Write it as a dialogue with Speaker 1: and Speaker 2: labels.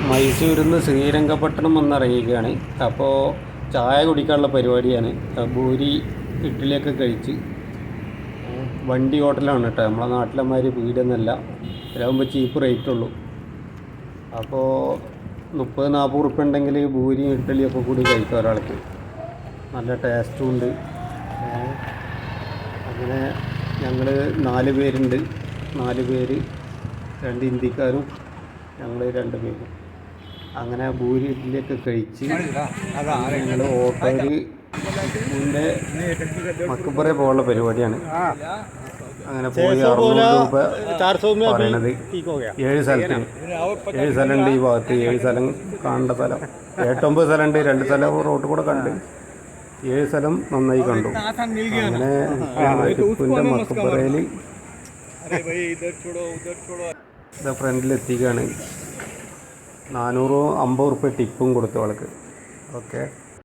Speaker 1: മൈസൂരിൽ നിന്ന് ശ്രീരംഗപട്ടണം വന്നിറങ്ങിയിരിക്കുകയാണ്. അപ്പോൾ ചായ കുടിക്കാനുള്ള പരിപാടിയാണ്. പൂരി ഇഡ്ഡലിയൊക്കെ കഴിച്ച് വണ്ടി ഹോട്ടലാണ് കേട്ടോ. നമ്മളെ നാട്ടിലെമാതിരി വീടൊന്നുമല്ല. ഇതിലാകുമ്പോൾ ചീപ്പ് റേറ്റ് ഉള്ളൂ. അപ്പോൾ 30-40 ഉറുപ്പ്യ ഉണ്ടെങ്കിൽ പൂരിയും ഇഡ്ഡലിയൊക്കെ കൂടി കഴിക്കാം ഒരാൾക്ക്. നല്ല ടേസ്റ്റും ഉണ്ട്. അങ്ങനെ ഞങ്ങൾ 4 പേരുണ്ട്. 4 പേര്, 2 ഹിന്ദിക്കാരും ഞങ്ങൾ 2 പേരും. അങ്ങനെ ഭൂരി ഇഡ്ഡലിയൊക്കെ കഴിച്ച് ഞങ്ങൾ ഓട്ടോയിൽ മക്കപ്പുറ പോകാനുള്ള പരിപാടിയാണ്. അങ്ങനെ പോയി 600 രൂപ പറയണത്. 7 സ്ഥലമുണ്ട് ഈ ഭാഗത്ത്. 7 സ്ഥലം കാണേണ്ട സ്ഥലം. 8-9 സ്ഥലമുണ്ട്. 2 സ്ഥലം റോഡ് കൂടെ കണ്ട് 7 സ്ഥലം നന്നായി കണ്ടു. അങ്ങനെ ടിപ്പുവിൻ്റെ മക്കപ്പുറയിൽ ഫ്രണ്ടിലെത്തിക്കുകയാണ്. 450 ഉറുപ്പ്യ ടിപ്പും കൊടുത്തു അവൾക്ക്. ഓക്കെ.